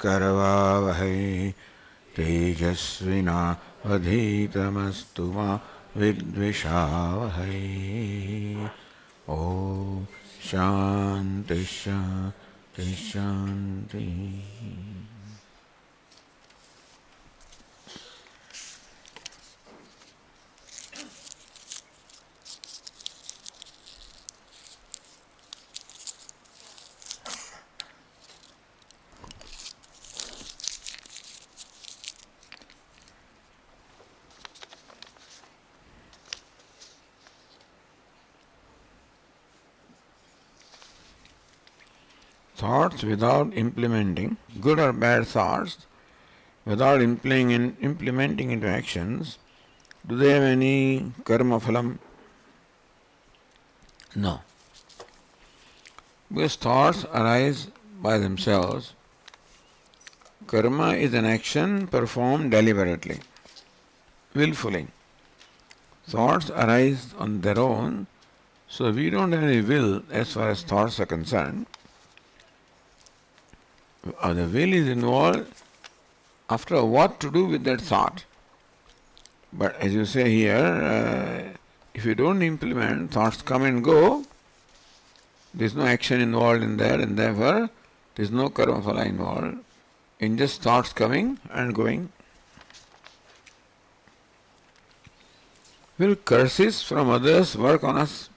करवावहै तेजस्विनावधीतमस्तु मा विद्विषावहै. ॐ शान्ति शान्ति शान्ति. Thoughts without implementing, good or bad thoughts, without implementing into actions, do they have any karma phalam? No. Because thoughts arise by themselves. Karma is an action performed deliberately, willfully. Thoughts arise on their own, so we don't have any will as far as thoughts are concerned. The will is involved after what to do with that thought. But as you say here, if you don't implement, thoughts come and go, there is no action involved in there, and therefore there is no karma phala involved in just thoughts coming and going. Will curses from others work on us?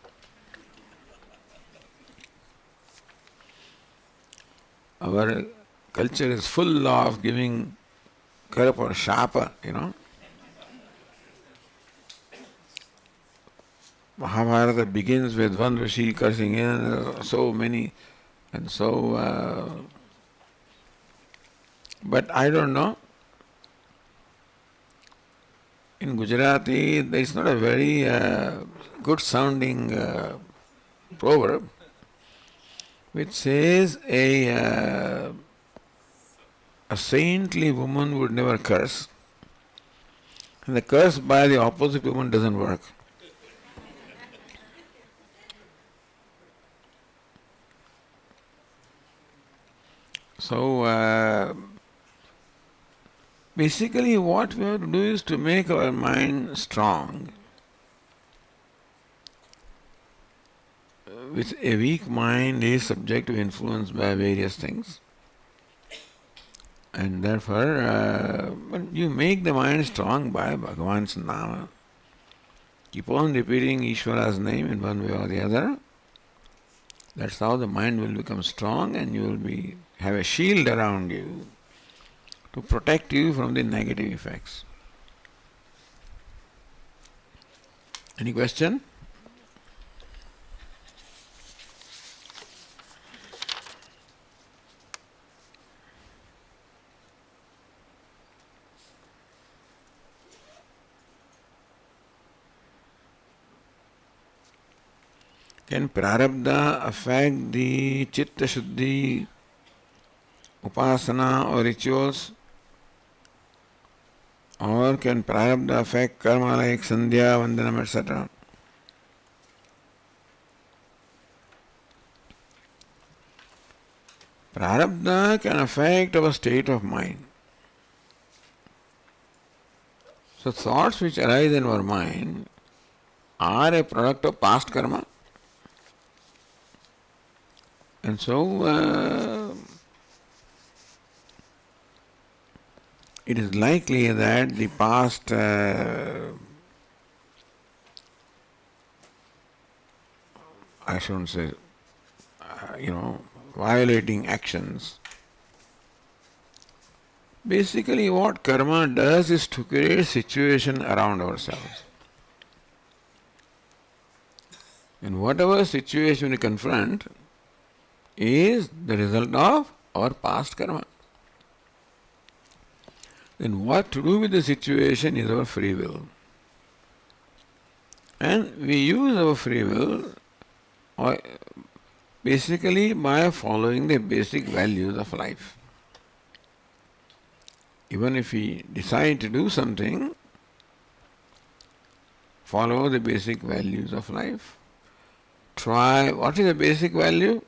Our culture is full of giving karp or shapa, Mahabharata begins with one Rishi cursing in, so many, and so. But I don't know. In Gujarati, there is not a very good sounding proverb which says a saintly woman would never curse, and the curse by the opposite woman doesn't work. So, basically what we have to do is to make our mind strong. With a weak mind is subject to influence by various things. And therefore, when you make the mind strong by Bhagavan's Nama, keep on repeating Ishvara's name in one way or the other, that's how the mind will become strong, and you will have a shield around you to protect you from the negative effects. Any question? Can prarabdha affect the chitta shuddhi, upasana or rituals? Or can prarabdha affect karma like sandhya, vandanam, etc.? Prarabdha can affect our state of mind. So thoughts which arise in our mind are a product of past karma. And so it is likely that the past I shouldn't say violating actions. Basically what karma does is to create situation around ourselves. And whatever situation we confront is the result of our past karma. Then what to do with the situation is our free will. And we use our free will basically by following the basic values of life. Even if we decide to do something, follow the basic values of life. Try, what is the basic value?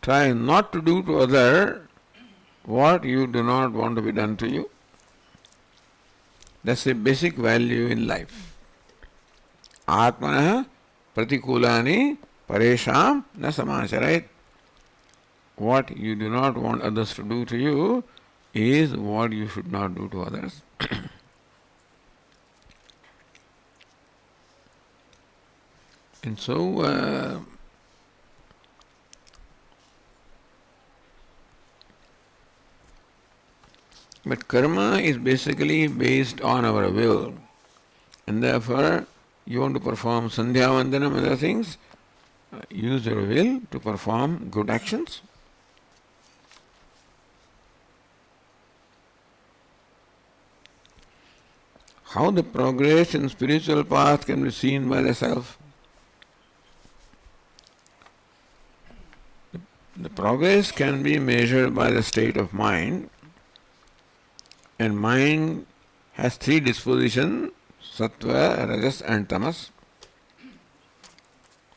Try not to do to other what you do not want to be done to you. That's a basic value in life. Atmanah pratikulani paresham na samacharayat. What you do not want others to do to you is what you should not do to others. And so, but karma is basically based on our will. And therefore, you want to perform sandhya vandanam and other things, use your will to perform good actions. How the progress in spiritual path can be seen by the self? The progress can be measured by the state of mind, and mind has three dispositions: sattva, rajas and tamas.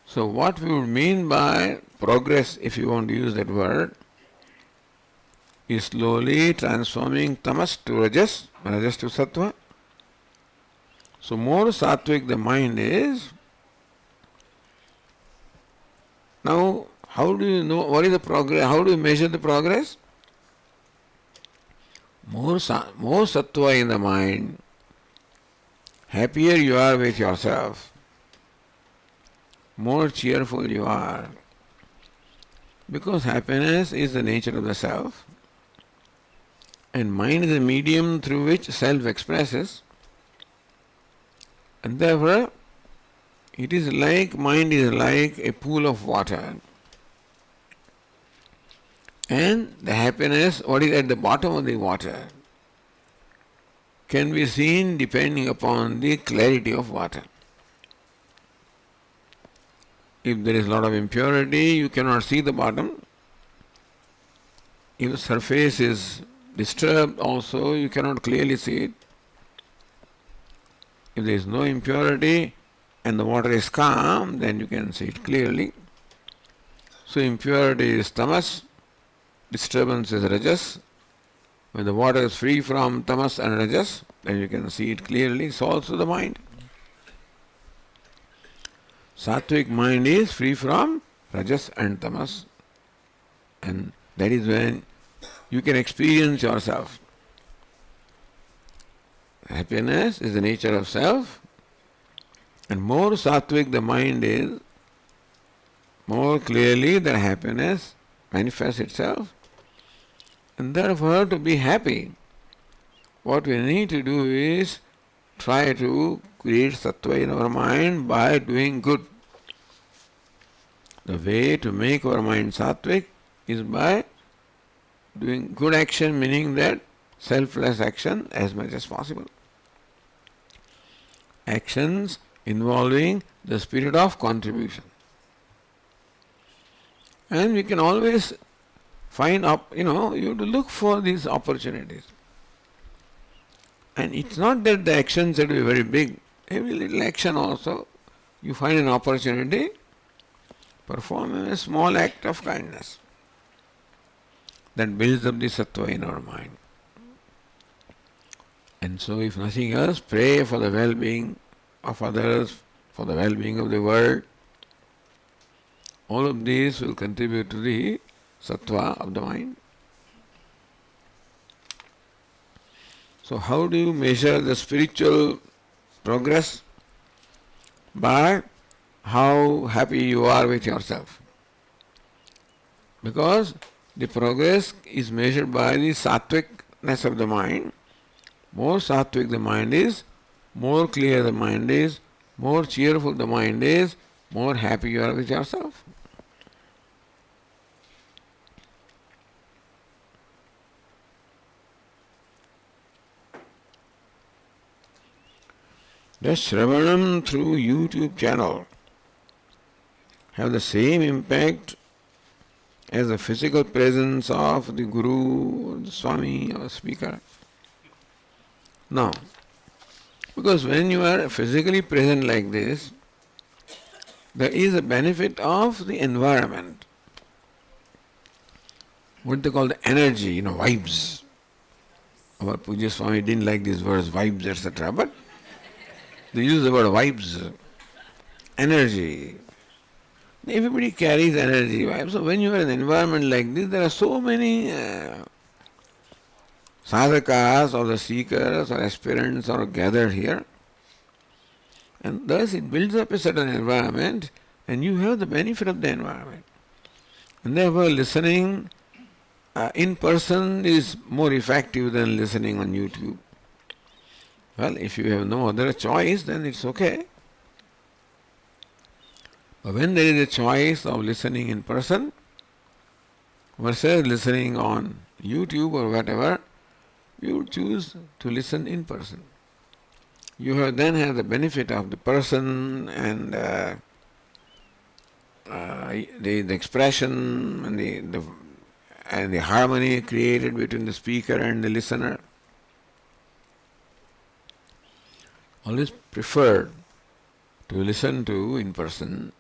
So what we would mean by progress, if you want to use that word, is slowly transforming tamas to rajas, rajas to sattva. So more sattvic the mind is. Now, how do you know what is the progress? How do you measure the progress? More sattva in the mind, happier you are with yourself, more cheerful you are. Because happiness is the nature of the self, and mind is the medium through which self expresses, and therefore mind is like a pool of water. And the happiness, what is at the bottom of the water, can be seen depending upon the clarity of water. If there is a lot of impurity, you cannot see the bottom. If the surface is disturbed also, you cannot clearly see it. If there is no impurity and the water is calm, then you can see it clearly. So impurity is tamas, disturbance is rajas. When the water is free from tamas and rajas, then you can see it clearly. So also the mind. Sattvic mind is free from rajas and tamas. And that is when you can experience yourself. Happiness is the nature of self, and more sattvic the mind is, more clearly the happiness manifests itself. And therefore, to be happy, what we need to do is try to create sattva in our mind by doing good. The way to make our mind sattvic is by doing good action, meaning that selfless action as much as possible. Actions involving the spirit of contribution. And we can always find you have to look for these opportunities. And it's not that the actions have to be very big. Every little action also, you find an opportunity, perform a small act of kindness. That builds up the sattva in our mind. And so if nothing else, pray for the well-being of others, for the well-being of the world. All of these will contribute to the sattva of the mind. So how do you measure the spiritual progress? By how happy you are with yourself. Because the progress is measured by the sattvicness of the mind. More sattvic the mind is, more clear the mind is, more cheerful the mind is, more happy you are with yourself. Does Shravanam through YouTube channel have the same impact as the physical presence of the Guru, or the Swami, or speaker? No. Because when you are physically present like this, there is a benefit of the environment. what they call the energy, vibes. Our Puja Swami didn't like these words, vibes, etc. But they use the word vibes, energy. Everybody carries energy vibes. So when you are in an environment like this, there are so many sadhakas or the seekers or aspirants are gathered here. And thus it builds up a certain environment and you have the benefit of the environment. And therefore listening in person is more effective than listening on YouTube. Well, if you have no other choice, then it's okay. But when there is a choice of listening in person versus listening on YouTube or whatever, you choose to listen in person. You then have the benefit of the person and the expression and the harmony created between the speaker and the listener. Always preferred to listen to in person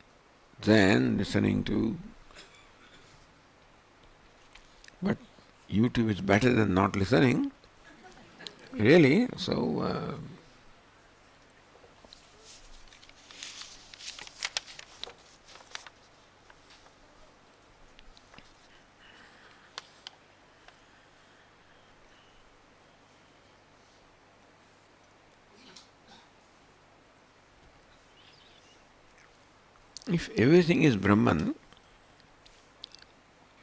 than listening to. But YouTube is better than not listening, really. So if everything is Brahman,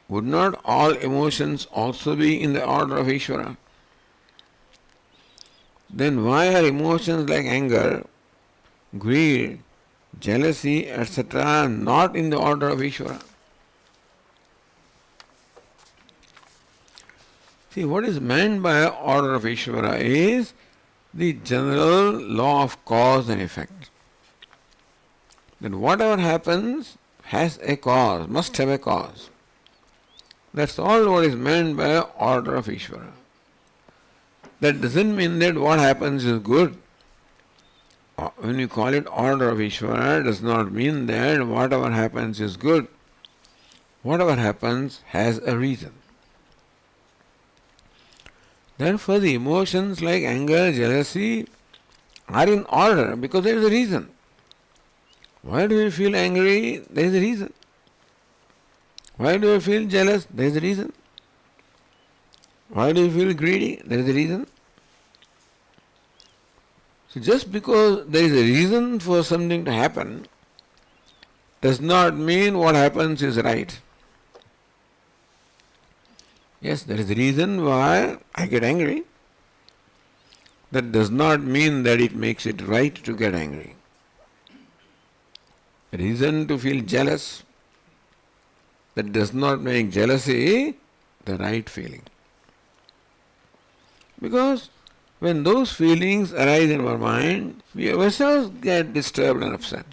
would not all emotions also be in the order of Ishvara? Then why are emotions like anger, greed, jealousy, etc. not in the order of Ishvara? See, what is meant by order of Ishvara is the general law of cause and effect. That whatever happens has a cause, must have a cause. That's all what is meant by order of Ishvara. That doesn't mean that what happens is good. When you call it order of Ishvara, does not mean that whatever happens is good. Whatever happens has a reason. Therefore, the emotions like anger, jealousy are in order because there is a reason. Why do you feel angry? There is a reason. Why do you feel jealous? There is a reason. Why do you feel greedy? There is a reason. So just because there is a reason for something to happen does not mean what happens is right. Yes, there is a reason why I get angry. That does not mean that it makes it right to get angry. A reason to feel jealous, that does not make jealousy the right feeling. Because when those feelings arise in our mind, we ourselves get disturbed and upset.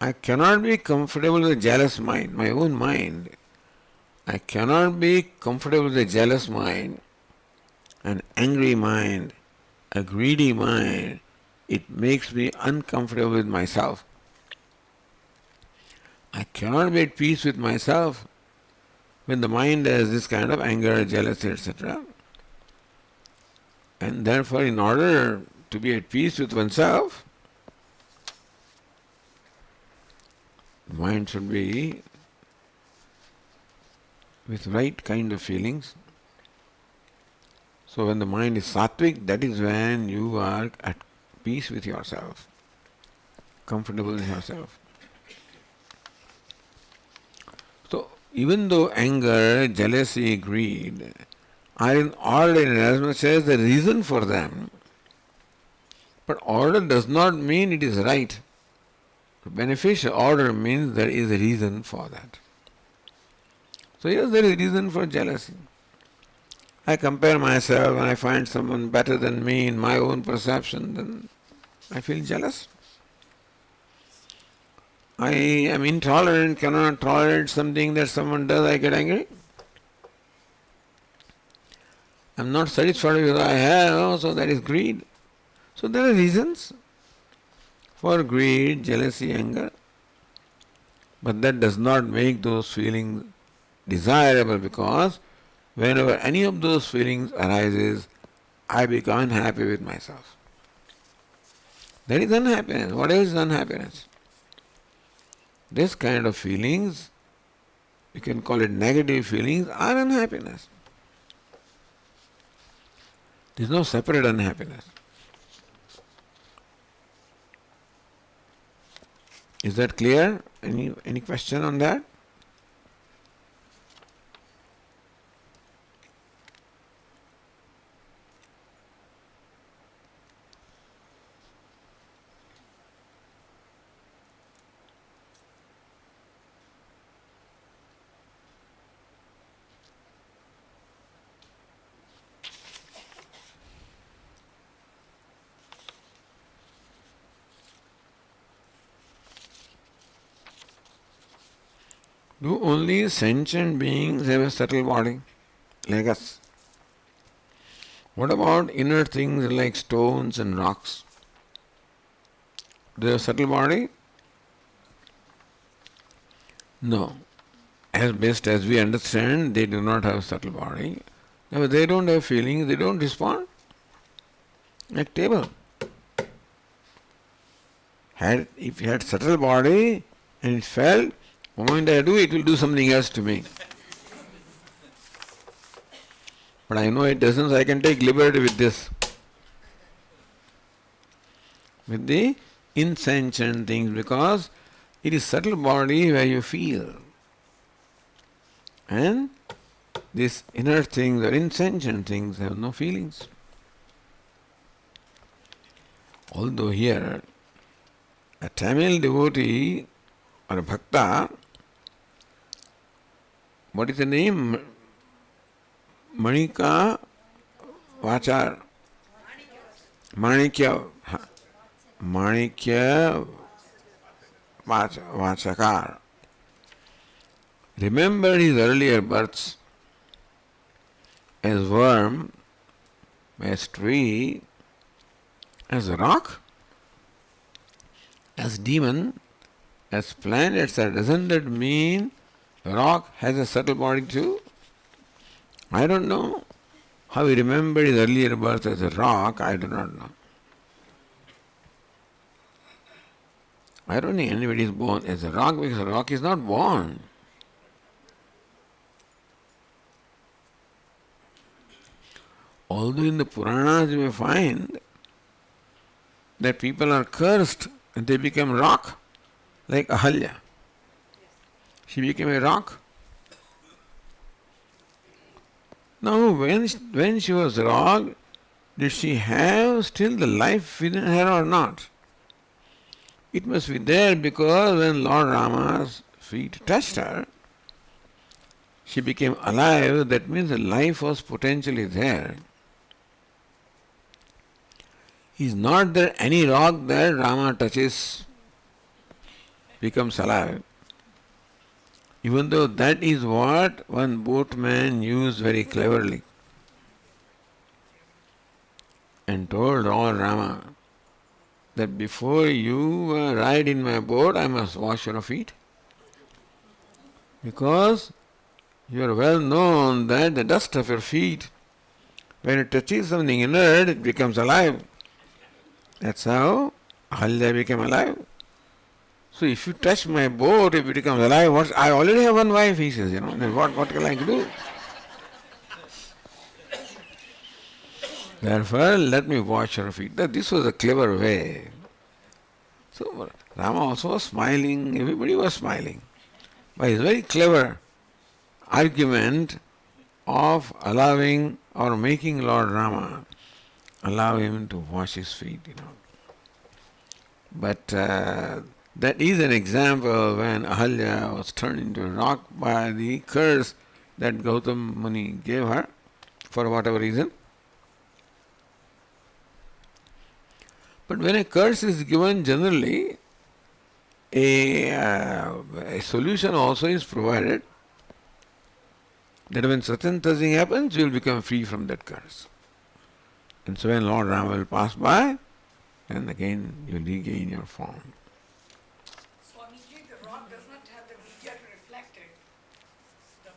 I cannot be comfortable with a jealous mind, my own mind. I cannot be comfortable with a jealous mind, an angry mind, a greedy mind. It makes me uncomfortable with myself. I cannot be at peace with myself when the mind has this kind of anger, jealousy, etc. And therefore, in order to be at peace with oneself, the mind should be with right kind of feelings. So when the mind is sattvic, that is when you are at peace with yourself, comfortable with yourself. So even though anger, jealousy, greed are in order as much as the reason for them, but order does not mean it is right. Beneficial order means there is a reason for that. So yes, there is a reason for jealousy. I compare myself and I find someone better than me in my own perception, then I feel jealous. I am intolerant, cannot tolerate something that someone does, I get angry. I am not satisfied with what I have, so that is greed. So there are reasons for greed, jealousy, anger, but that does not make those feelings desirable because whenever any of those feelings arises, I become unhappy with myself. That is unhappiness. What else is unhappiness? This kind of feelings, you can call it negative feelings, are unhappiness. There is no separate unhappiness. Is that clear? Any question on that? Do only sentient beings have a subtle body like us? What about inner things like stones and rocks? Do they have a subtle body? No. As best as we understand, they do not have a subtle body. Now, they don't have feelings, they don't respond. Like table. If it had subtle body and it fell, the moment I do, it will do something else to me. But I know it doesn't, so I can take liberty with this. With the insentient things, because it is subtle body where you feel. And these inner things or insentient things have no feelings. Although here, a Tamil devotee or a bhakta, what is the name? Manika Vachar. Manikya Vachakar. Remember his earlier births as worm, as tree, as rock, as demon, as plant, etc. Doesn't that mean rock has a subtle body too? I don't know. How he remembered his earlier birth as a rock, I do not know. I don't think anybody is born as a rock because a rock is not born. Although in the Puranas you may find that people are cursed and they become rock, like Ahalya. She became a rock. Now, when she was rock, did she have still the life within her or not? It must be there because when Lord Rama's feet touched her, she became alive. That means the life was potentially there. Is not there any rock that Rama touches becomes alive? Even though that is what one boatman used very cleverly and told Lord Rama that before you ride in my boat, I must wash your feet. Because you are well known that the dust of your feet, when it touches something inert, it becomes alive. That's how Ahalya became alive. So if you touch my boat, if it becomes alive, I already have one wife, he says, then what can I do? Therefore, let me wash her feet. This was a clever way. So Rama also was smiling, everybody was smiling. By his very clever argument of allowing or making Lord Rama allow him to wash his feet, But that is an example when Ahalya was turned into a rock by the curse that Gautam Muni gave her for whatever reason. But when a curse is given, generally a solution also is provided that when such and such thing happens, you will become free from that curse. And so when Lord Rama will pass by, then again you will regain your form. Swamiji, the rock does not have the media to reflect it. The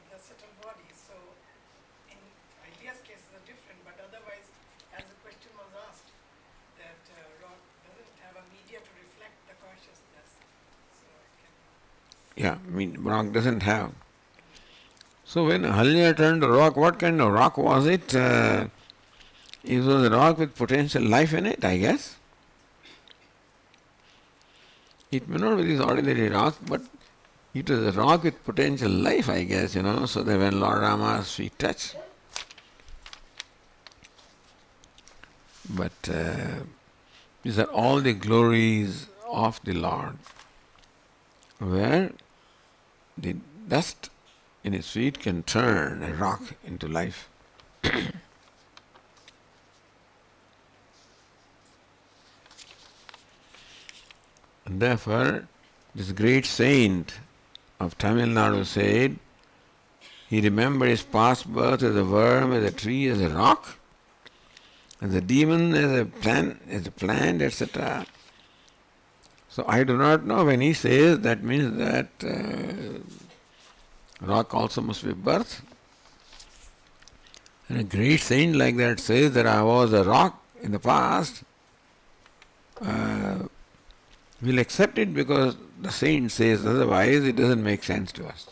rock doesn't have. So when Ahalya turned to rock, what kind of rock was it? It was a rock with potential life in it, I guess. It may not be this ordinary rock, but it was a rock with potential life, I guess, so that when Lord Rama's feet touch. But these are all the glories of the Lord, where the dust in his feet can turn a rock into life. And therefore, this great saint of Tamil Nadu said, he remembered his past birth as a worm, as a tree, as a rock, as a demon, as a plant, etc. So I do not know, when he says that means that rock also must be birth. And a great saint like that says that I was a rock in the past, we'll accept it because the saint says, otherwise it doesn't make sense to us.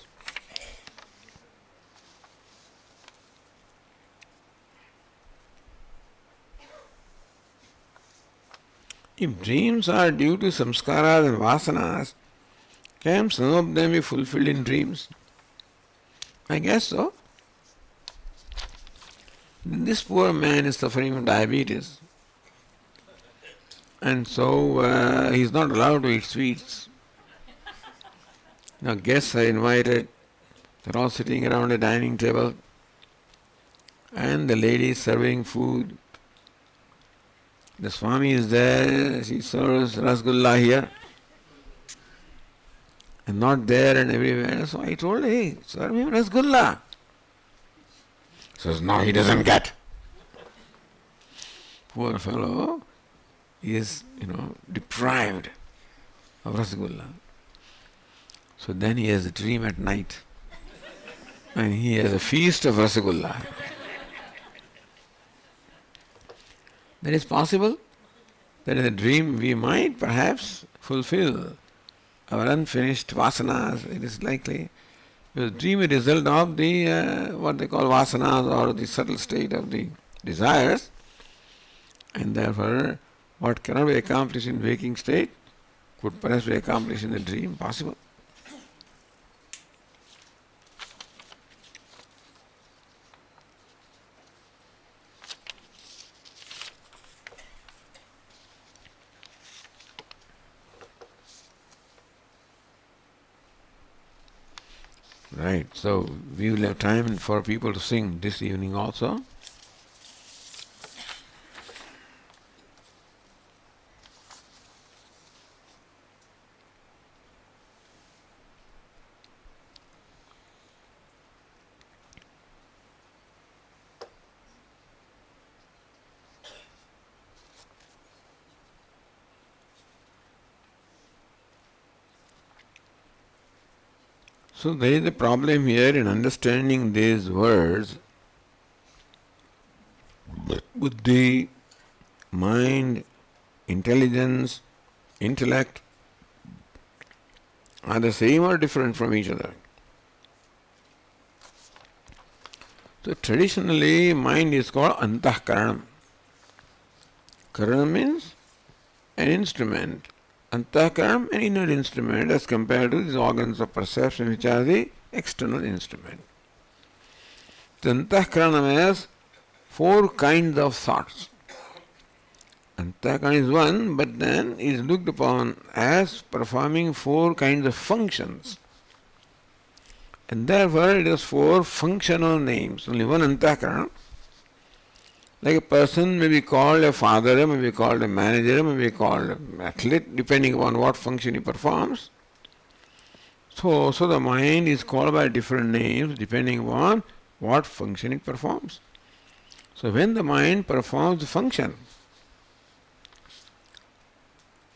If dreams are due to samskaras and vasanas, can some of them be fulfilled in dreams? I guess so. This poor man is suffering from diabetes, and so he's not allowed to eat sweets. Now guests are invited, they're all sitting around a dining table, and the lady is serving food. The Swami is there, she serves rasgulla here, and not there and everywhere. So I told her, hey, serve him rasgulla. He says, no, he doesn't get. Poor fellow is, deprived of rasgulla. So then he has a dream at night, and he has a feast of rasgulla. That is possible that in a dream we might perhaps fulfill our unfinished vasanas. It is likely. Because dream is a result of the what they call vasanas, or the subtle state of the desires, and therefore what cannot be accomplished in waking state could perhaps be accomplished in the dream, possible. Right, so we will have time for people to sing this evening also. So there is a problem here in understanding these words. Buddhi, mind, intelligence, intellect are the same or different from each other. So traditionally mind is called antahkaranam. Karanam means an instrument. Antahkaranam, an inner instrument, as compared to these organs of perception which are the external instrument. The antahkaranam has 4 kinds of thoughts. Antahkarana is one, but then is looked upon as performing 4 kinds of functions. And therefore it has 4 functional names. Only one antahkarana. Like a person may be called a father, may be called a manager, may be called an athlete, depending upon what function he performs. So the mind is called by different names depending upon what function it performs. So when the mind performs the function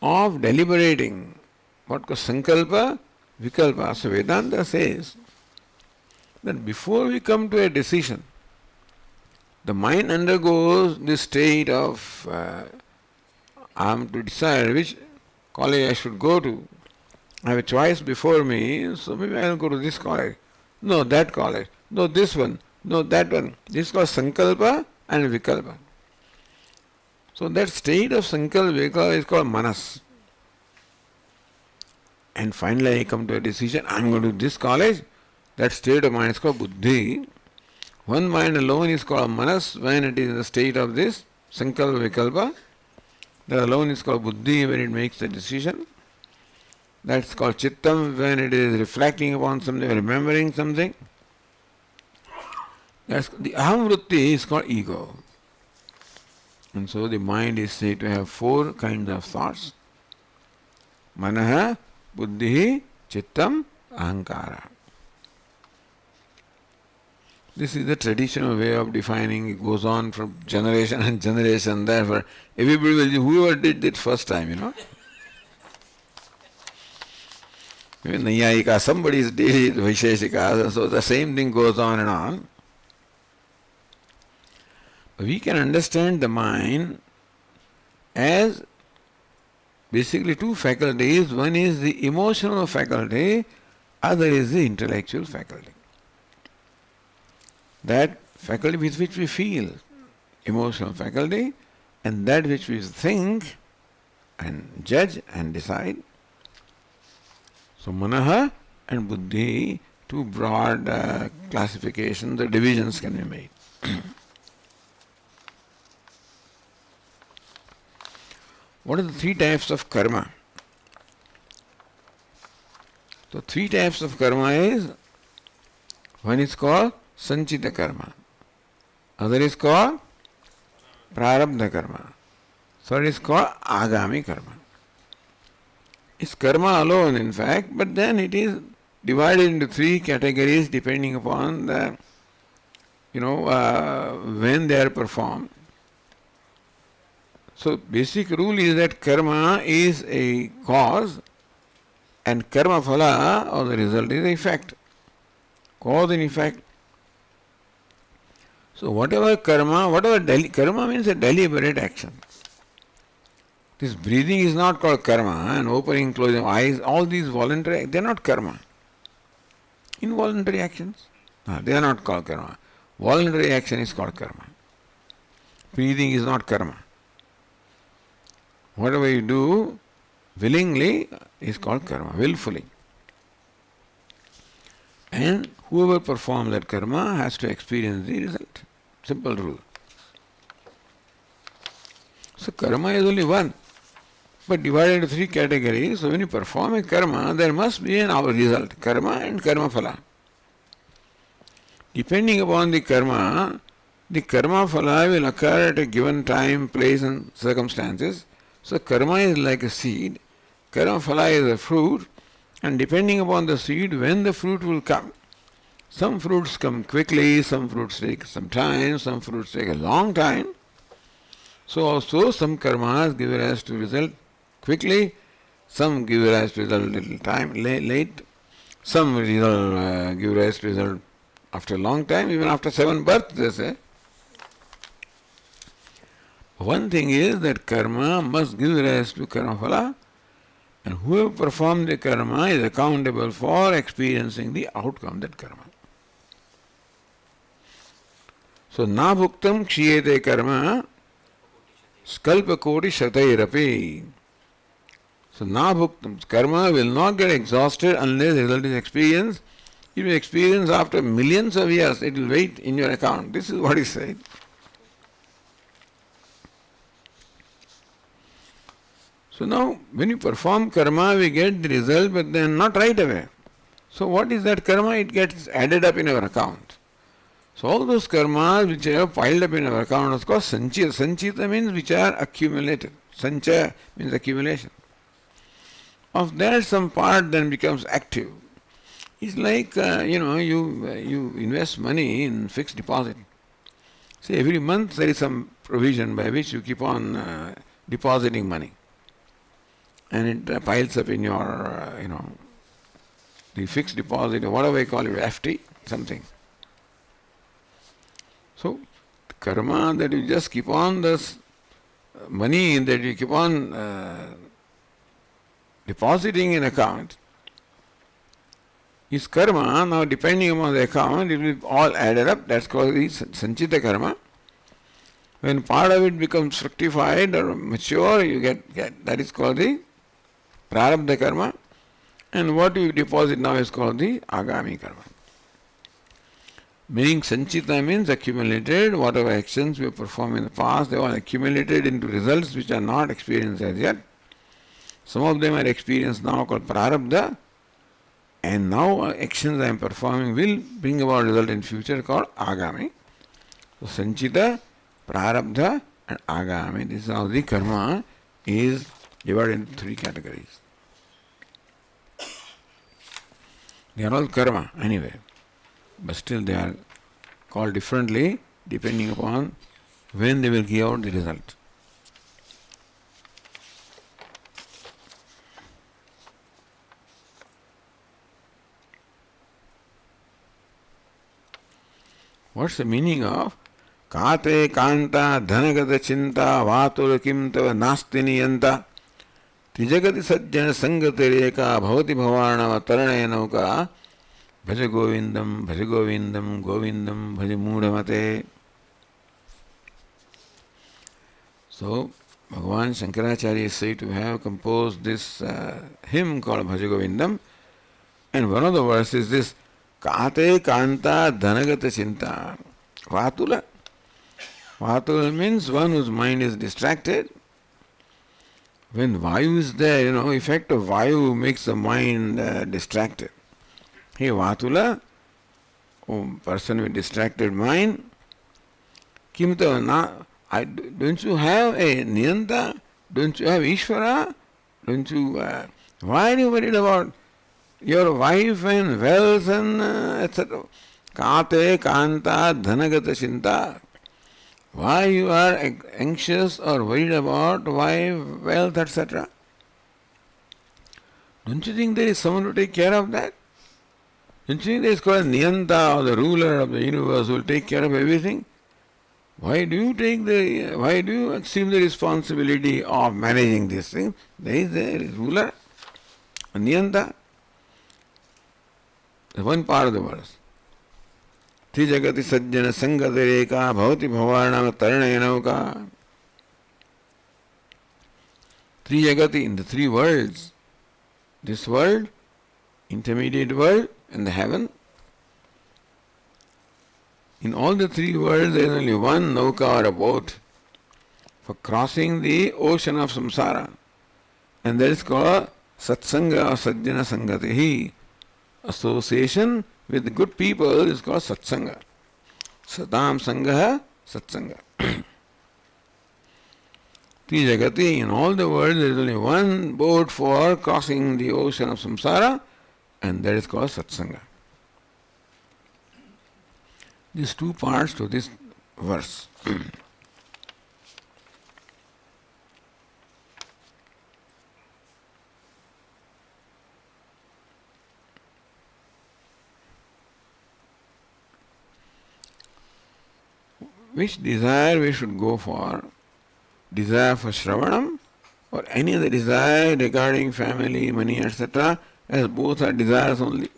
of deliberating, what goes sankalpa, vikalpa, so Vedanta says that before we come to a decision, the mind undergoes this state of I am to decide which college I should go to, I have a choice before me, so maybe I will go to this college. No, that college. No, this one. No, that one. This is called Sankalpa and Vikalpa. So that state of Sankalpa is called Manas. And finally I come to a decision, I am going to this college. That state of mind is called Buddhi. One mind alone is called Manas when it is in the state of this Sankalpa Vikalpa. That alone is called Buddhi when it makes the decision. That's called Chittam when it is reflecting upon something, remembering something. That's the Aham Vritti is called ego. And so the mind is said to have four kinds of thoughts. Manaha, Buddhi, Chittam, Ahankara. This is the traditional way of defining. It goes on from generation and generation. Therefore, everybody will, whoever did it first time, Maybe Nayayika, somebody did it, Vaisheshika, so the same thing goes on and on. We can understand the mind as basically two faculties. One is the emotional faculty, other is the intellectual faculty. That faculty with which we feel, emotional faculty, and that which we think and judge and decide. So Manaha and Buddhi, two broad classifications, the divisions can be made. What are the three types of karma? So three types of karma is, one is called Sanchita karma, other is called Prarabdha karma, third is called Agami karma. It's karma alone in fact, but then it is divided into three categories depending upon the, when they are performed. So basic rule is that karma is a cause and karma phala or the result is the effect. Cause and effect. So whatever karma means a deliberate action. This breathing is not called karma, and opening, closing eyes, all these voluntary, they are not karma. Involuntary actions, they are not called karma. Voluntary action is called karma. Breathing is not karma. Whatever you do willingly is called karma, willfully. And whoever performs that karma has to experience the result. Simple rule. So karma is only one, but divided into three categories. So when you perform a karma, there must be an result, karma and karma phala. Depending upon the karma phala will occur at a given time, place and circumstances. So karma is like a seed, karma phala is a fruit, and depending upon the seed, when the fruit will come. Some fruits come quickly, some fruits take some time, some fruits take a long time. So also some karmas give rise to result quickly, some give rise to result little time late, some result give rise to result after a long time, even after 7 births they say. One thing is that karma must give rise to karma phala, and whoever performs the karma is accountable for experiencing the outcome of that karma. So na bhuktam kshiyete karma skalpa koti shatairapi. So na bhuktam, karma will not get exhausted unless the result is experienced. It will experience after millions of years, it will wait in your account. This is what is said. So now, when you perform karma, we get the result, but then not right away. So what is that karma? It gets added up in our account. So all those karmas which are piled up in our account is called sanchita. Sanchita means which are accumulated. Sanchaya means accumulation. Of that, some part then becomes active. It's like, you invest money in fixed deposit. See, every month there is some provision by which you keep on depositing money. And it piles up in your, the fixed deposit, or whatever you call it, FT, something. So, karma that you just keep on this money that you keep on depositing in account, is karma. Now depending upon the account, it will all added up. That's called the sanchita karma. When part of it becomes fructified or mature, you get that is called the prarabdha karma. And what you deposit now is called the agami karma. Meaning sanchita means accumulated, whatever actions we perform in the past, they all accumulated into results which are not experienced as yet. Some of them are experienced now called prarabdha, and now actions I am performing will bring about result in future called agami. So sanchita, prarabdha and agami, this is how the karma is divided into three categories. They are all karma anyway, but still they are called differently depending upon when they will give out the result. What's the meaning of Kate kanta dhanagata chinta vatur kim tava nasti niyanta trijagati sajjana sangati reka bhavati bhavarnava tarane nauka bhaja govindam govindam bhaja mudamate. So Bhagavan Shankaracharya is said to have composed this hymn called Bhaja Govindam, and one of the verses is this Kate kanta dhanagata chinta vatula. Vatula means one whose mind is distracted. When Vayu is there, effect of Vayu makes the mind distracted. Hey Vatula, person with distracted mind, Kimta na, don't you have a Niyanta? Don't you have Ishvara? Don't you, why are you worried about your wife and wealth and etc.? Kate kanta dhanagata chinta. Why you are anxious or worried about wife, wealth, etc.? Don't you think there is someone to take care of that? Don't you think there is called Niyanta, or the ruler of the universe, who will take care of everything? Why do you assume the responsibility of managing this thing? There is the ruler, a Niyanta. That's one part of the verse. Trijagati sajjana sangati reka bhavati bhavarnava tarane nauka. Trijagati, in the three worlds, this world, intermediate world, and the heaven. In all the three worlds there is only one nauka or a boat for crossing the ocean of samsara, and that is called satsanga or sajjana sangatihi. Association with good people is called satsanga. Satam sangaha satsanga. Trijagati, in all the world there is only one boat for crossing the ocean of samsara, and that is called satsanga. These two parts to this verse. Which desire we should go for? Desire for Shravanam or any other desire regarding family, money, etc., as both are desires only.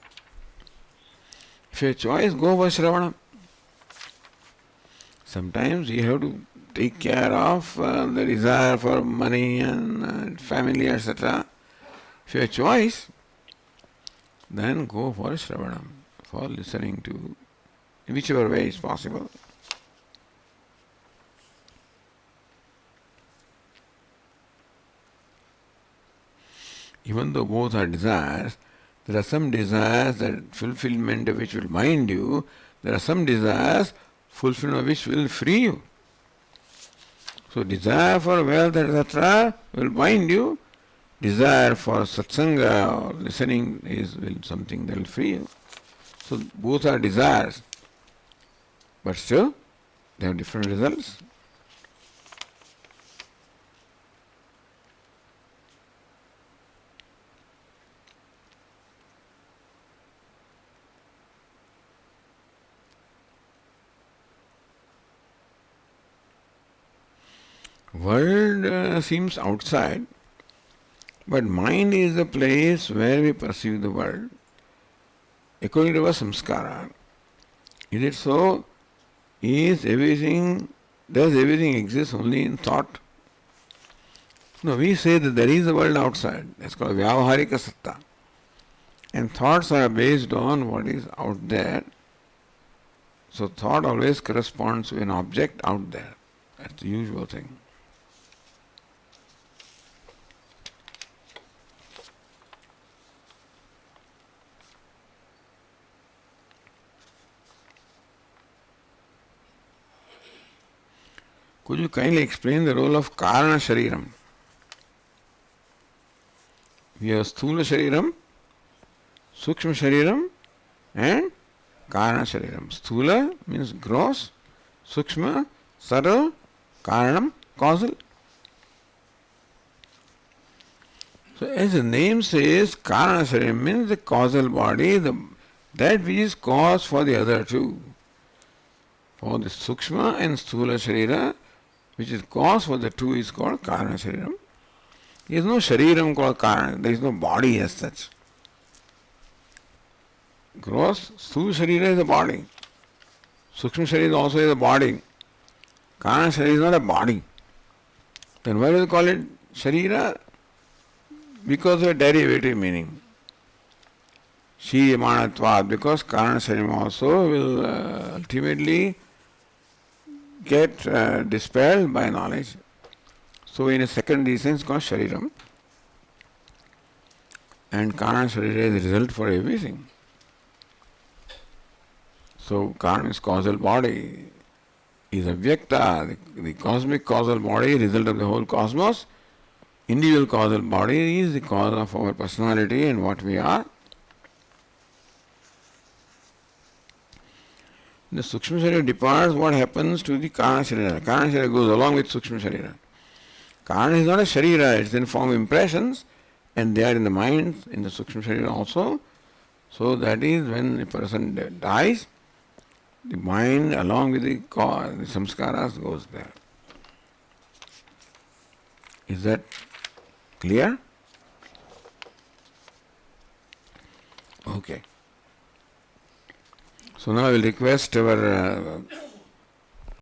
If you have choice, go for Shravanam. Sometimes you have to take care of the desire for money and family, etc. If you have choice, then go for Shravanam, for listening to, in whichever way is possible. Even though both are desires, there are some desires that fulfillment of which will bind you, there are some desires fulfillment of which will free you. So desire for wealth, etc. will bind you. Desire for satsanga or listening is something that will free you. So both are desires, but still they have different results. World seems outside, but mind is the place where we perceive the world. according to our samskara. Is it so? Does everything exist only in thought? No, we say that there is a world outside. That's called Vyavaharika Satta. And thoughts are based on what is out there. So thought always corresponds to an object out there. That's the usual thing. Could you kindly explain the role of Karana Shariram? We have Sthula Shariram, Sukshma Shariram and Karana Shariram. Sthula means gross, Sukshma, subtle, Karanam, causal. So as the name says, Karana Shariram means the causal body, that which is cause for the other two. For the Sukshma and Sthula Sharira, which is cause for the two, is called Karana Shariram. There is no Shariram called Karana, there is no body as such. Gross, Sthula Sharira is a body. Sukshma Sharira also is a body. Karana Sharira is not a body. Then why do they call it Sharira? Because of a derivative meaning. Shiyamanatvad, because Karana Shariram also will ultimately get dispelled by knowledge. So in a secondary sense called Shariram. And Karana Sharira is the result for everything. So Karana is causal body, is Avyakta, the cosmic causal body, result of the whole cosmos. Individual causal body is the cause of our personality and what we are. The Sukshma Sharira departs, what happens to the Karana Sharira? Karana Sharira goes along with Sukshma Sharira. Karana is not a Sharira, it's in form of impressions and they are in the mind, in the Sukshma Sharira also. So that is when a person dies, the mind along with the samskaras goes there. Is that clear? Okay. So now I will request our